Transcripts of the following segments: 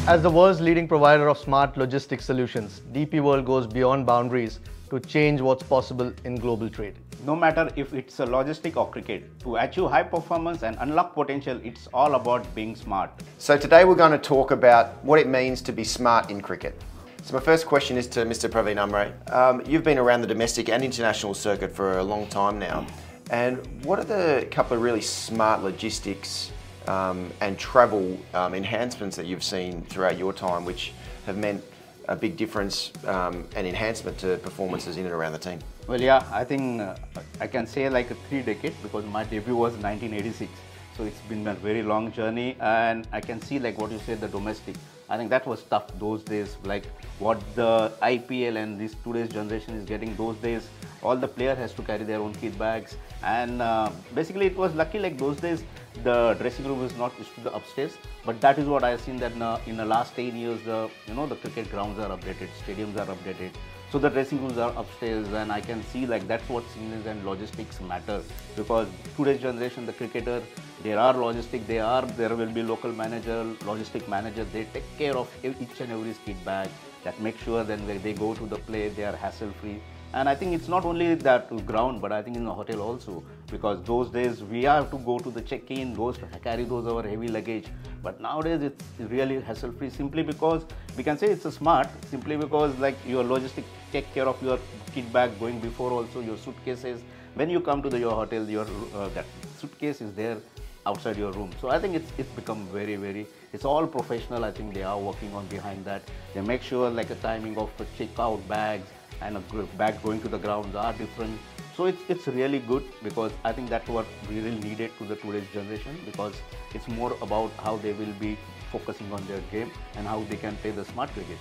As the world's leading provider of smart logistics solutions, DP World goes beyond boundaries to change what's possible in global trade. No matter if it's a logistic or cricket, to achieve high performance and unlock potential, it's all about being smart. So today we're going to talk about what it means to be smart in cricket. So my first question is to Mr. Pravin Amre. You've been around the domestic and international circuit for a long time now. And what are the couple of really smart logistics and travel enhancements that you've seen throughout your time which have meant a big difference and enhancement to performances in and around the team? Well, yeah, I think I can say like 3 decades because my debut was 1986. So it's been a very long journey, and I can see like what you said, the domestic. I think that was tough those days, like what the IPL and this today's generation is getting. Those days, all the player has to carry their own kit bags, and basically it was lucky like those days the dressing room is not used to the upstairs, but that is what I have seen that in the last 10 years, the cricket grounds are updated, stadiums are updated. So the dressing rooms are upstairs, and I can see like that's what scenes and logistics matter, because today's generation, the cricketer, there are logistics, there will be local manager, logistic manager, they take care of each and every kit bag, that make sure that when they go to the play, they are hassle free. And I think it's not only that ground, but I think in the hotel also, because those days we have to go to the check-in, those to carry those our heavy luggage. But nowadays it's really hassle-free, simply because we can say it's a smart, simply because like your logistic take care of your kit bag going before, also your suitcases. When you come to your hotel, your that suitcase is there outside your room. So I think it's become very, it's all professional. I think they are working on behind that. They make sure like a timing of the check-out bags and a bag going to the grounds are different. So it's really good, because I think that's what we really needed to the today's generation, because it's more about how they will be focusing on their game and how they can play the smart cricket.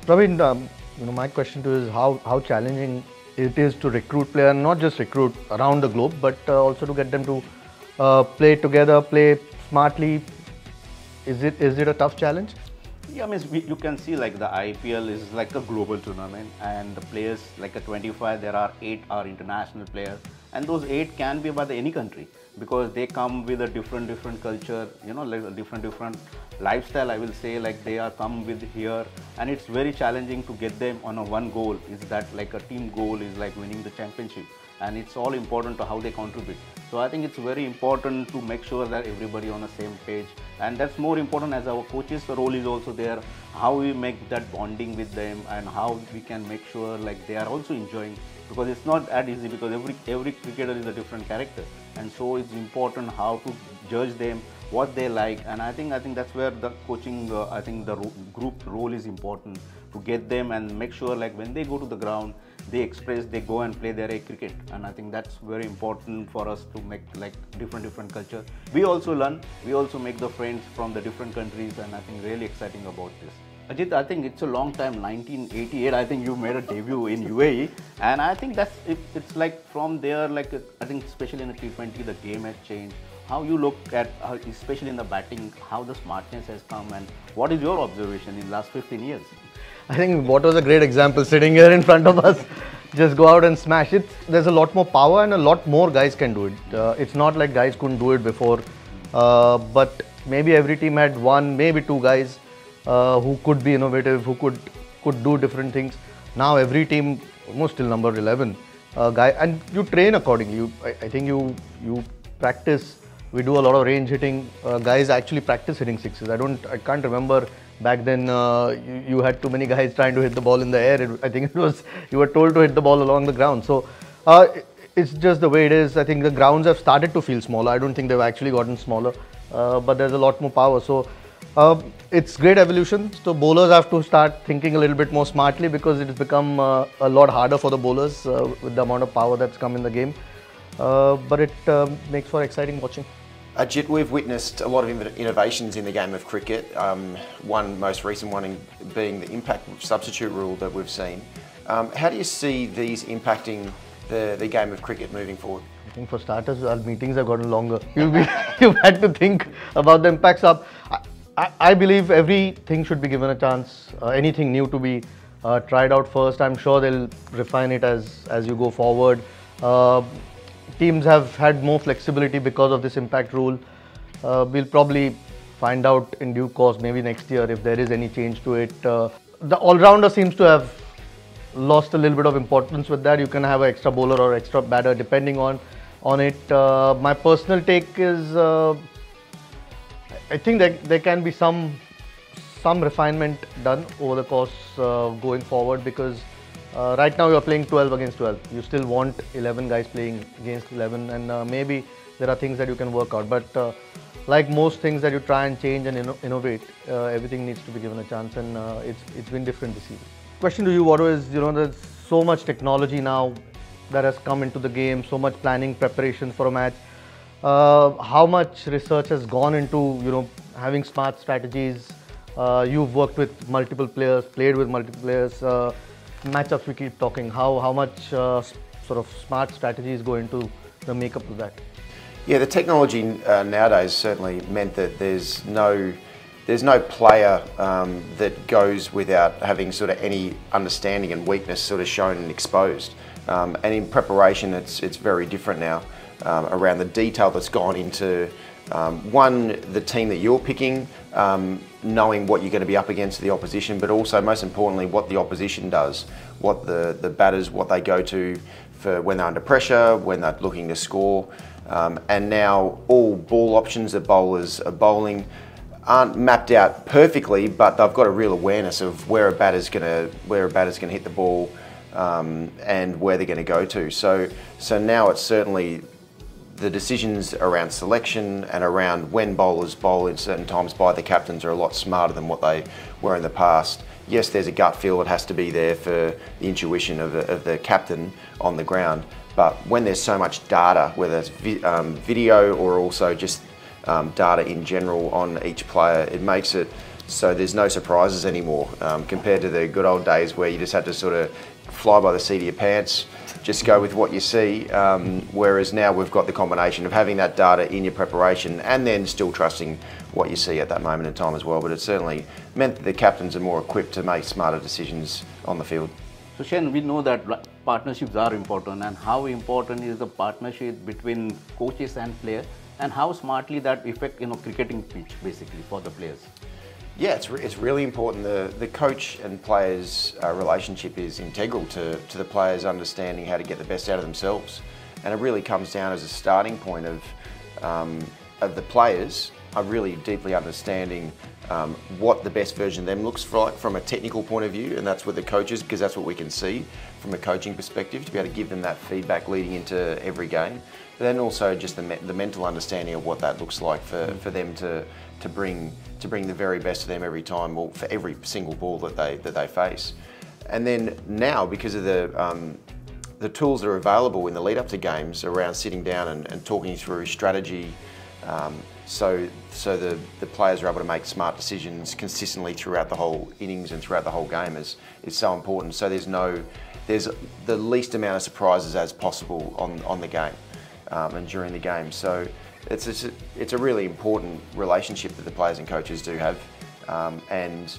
Pravin, my question to you is how challenging it is to recruit players, not just recruit around the globe, but also to get them to play together, play smartly. Is it a tough challenge? Yeah, I mean, you can see like the IPL is like a global tournament, and the players like a 25, there are 8 are international players, and those 8 can be by any country, because they come with a different culture, like a different lifestyle. I will say like they are come with here, and it's very challenging to get them on a one goal. Is that like a team goal is like winning the championship, and it's all important to how they contribute. So I think it's very important to make sure that everybody on the same page, and that's more important as our coaches. The role is also there, how we make that bonding with them, and how we can make sure like they are also enjoying, because it's not that easy, because every cricketer is a different character, and so it's important how to judge them, what they like. And I think that's where the coaching, I think the group role is important, to get them and make sure like when they go to the ground, they express, they go and play their cricket. And I think that's very important for us to make like different culture. We also learn, we also make the friends from the different countries, and I think really exciting about this. Ajit, I think it's a long time, 1988, I think you made a debut in UAE, and I think it's like from there, like I think especially in the T20, the game has changed. How you look at, especially in the batting, how the smartness has come, and what is your observation in the last 15 years? I think what was a great example sitting here in front of us. Just go out and smash it. There's a lot more power, and a lot more guys can do it. It's not like guys couldn't do it before, but maybe every team had 1, maybe 2 guys who could be innovative, who could do different things. Now every team, almost till number 11, guy, and you train accordingly. I think you practice. We do a lot of range hitting. Guys actually practice hitting sixes. I can't remember back then you had too many guys trying to hit the ball in the air. I think it was, you were told to hit the ball along the ground. So it's just the way it is. I think the grounds have started to feel smaller. I don't think they've actually gotten smaller, but there's a lot more power. So it's great evolution. So bowlers have to start thinking a little bit more smartly, because it has become a lot harder for the bowlers with the amount of power that's come in the game. But it makes for exciting watching. Ajit, we've witnessed a lot of innovations in the game of cricket. One most recent one being the impact substitute rule that we've seen. How do you see these impacting the game of cricket moving forward? I think for starters, our meetings have gotten longer. You've had to think about the impacts. I believe everything should be given a chance. Anything new to be tried out first. I'm sure they'll refine it as you go forward. Teams have had more flexibility because of this impact rule. We'll probably find out in due course, maybe next year, if there is any change to it. The all-rounder seems to have lost a little bit of importance with that. You can have an extra bowler or extra batter depending on it. My personal take is, I think that there can be some refinement done over the course going forward, because right now you're playing 12 against 12. You still want 11 guys playing against 11, and maybe there are things that you can work out. But like most things that you try and change and innovate, everything needs to be given a chance, and it's been different this season. Question to you, Vadu, is, there's so much technology now that has come into the game, so much planning, preparation for a match. How much research has gone into, having smart strategies? You've worked with multiple players, played with multiple players, matchups we keep talking. How much sort of smart strategies go into the makeup of that? Yeah, the technology nowadays certainly meant that there's no player that goes without having sort of any understanding and weakness sort of shown and exposed. And in preparation, it's very different now around the detail that's gone into the team that you're picking, knowing what you're going to be up against the opposition, but also most importantly what the opposition does, what the batters, what they go to for when they're under pressure, when they're looking to score. And now all ball options that bowlers are bowling aren't mapped out perfectly, but they've got a real awareness of where a batter's going to hit the ball and where they're going to go to. So now it's certainly the decisions around selection and around when bowlers bowl in certain times by the captains are a lot smarter than what they were in the past. Yes, there's a gut feel that has to be there for the intuition of the captain on the ground, but when there's so much data, whether it's video or also just data in general on each player, it makes it so there's no surprises anymore compared to the good old days where you just had to sort of fly by the seat of your pants, just go with what you see, whereas now we've got the combination of having that data in your preparation and then still trusting what you see at that moment in time as well. But it certainly meant that the captains are more equipped to make smarter decisions on the field. So Shane, we know that partnerships are important, and how important is the partnership between coaches and players, and how smartly that affect cricketing pitch basically for the players? Yeah, it's really important. The coach and players relationship is integral to the players understanding how to get the best out of themselves, and it really comes down as a starting point of the players are really deeply understanding what the best version of them looks like from a technical point of view, and that's with the coaches, because that's what we can see from a coaching perspective, to be able to give them that feedback leading into every game. But then also just the mental understanding of what that looks like for them to bring the very best of them every time, or for every single ball that they face. And then now, because of the tools that are available in the lead up to games around sitting down and talking through strategy, so the players are able to make smart decisions consistently throughout the whole innings and throughout the whole game is so important. So there's the least amount of surprises as possible on the game and during the game. So it's a really important relationship that the players and coaches do have, and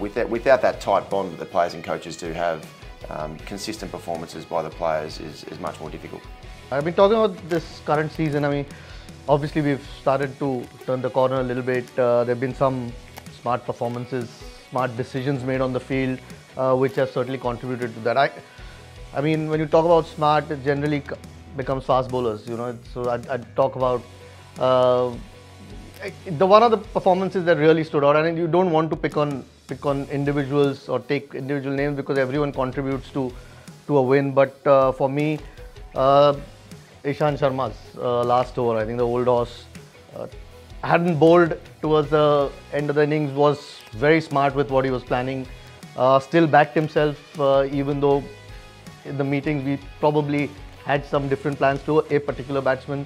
without that tight bond that the players and coaches do have, consistent performances by the players is much more difficult. I've been talking about this current season. I mean, obviously we've started to turn the corner a little bit. There have been some smart performances, smart decisions made on the field, which have certainly contributed to that. I mean, when you talk about smart, it generally becomes fast bowlers, So I'd talk about one of the performances that really stood out. And you don't want to pick on individuals or take individual names, because everyone contributes to a win. But for me, Ishant Sharma's last over, I think the old horse hadn't bowled towards the end of the innings, was very smart with what he was planning, still backed himself, even though in the meetings we probably had some different plans to a particular batsman.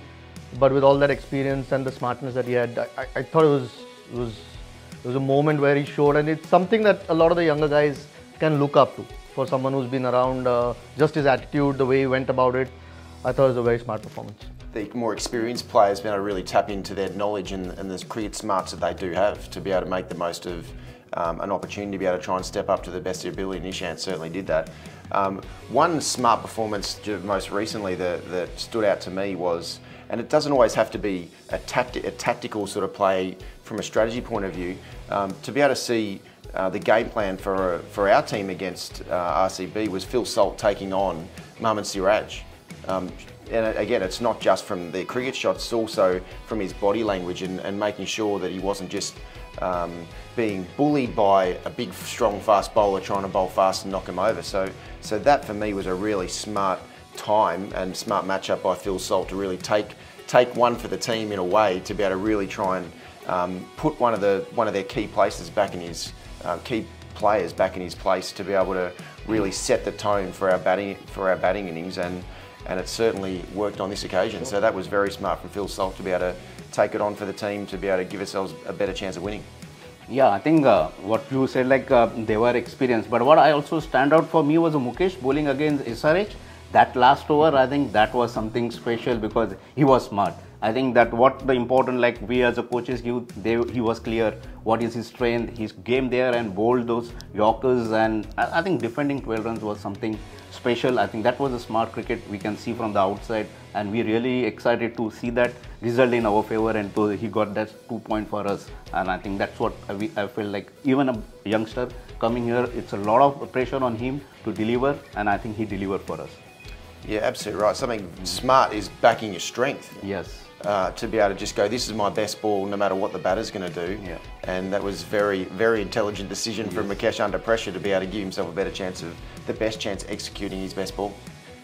But with all that experience and the smartness that he had, I thought it was a moment where he showed, and it's something that a lot of the younger guys can look up to. For someone who's been around, just his attitude, the way he went about it, I thought it was a very smart performance. The more experienced players been able to really tap into their knowledge and the cricket smarts that they do have to be able to make the most of an opportunity to be able to try and step up to the best of their ability. Nishant certainly did that. One smart performance most recently that stood out to me was And it doesn't always have to be a tactical sort of play from a strategy point of view. To be able to see the game plan for our team against RCB was Phil Salt taking on Mohammad Siraj. And again, it's not just from the cricket shots, it's also from his body language and making sure that he wasn't just being bullied by a big, strong, fast bowler trying to bowl fast and knock him over. So that for me was a really smart time and smart matchup by Phil Salt to really take one for the team in a way to be able to really try and put one of their key players back in his place to be able to really set the tone for our batting innings, and it certainly worked on this occasion. So that was very smart from Phil Salt to be able to take it on for the team to be able to give ourselves a better chance of winning. Yeah, I think what you said, like they were experienced, but what I also stand out for me was Mukesh bowling against SRH. That last over, I think that was something special because he was smart. I think that what the important, like we as a coaches, he was clear what is his strength, his game there, and bowled those Yorkers, and I think defending 12 runs was something special. I think that was a smart cricket we can see from the outside, and we're really excited to see that result in our favor, and so he got that 2 point for us. And I think that's what I feel like, even a youngster coming here, it's a lot of pressure on him to deliver, and I think he delivered for us. Yeah, absolutely right. Something smart is backing your strength. Yes. To be able to just go, this is my best ball no matter what the batter's going to do. Yeah. And that was very, very intelligent decision from Mukesh under pressure to be able to give himself a better chance of the best chance executing his best ball.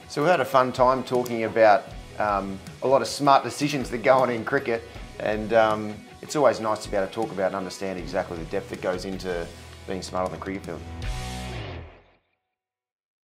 So we had a fun time talking about a lot of smart decisions that go on in cricket, and it's always nice to be able to talk about and understand exactly the depth that goes into being smart on the cricket field.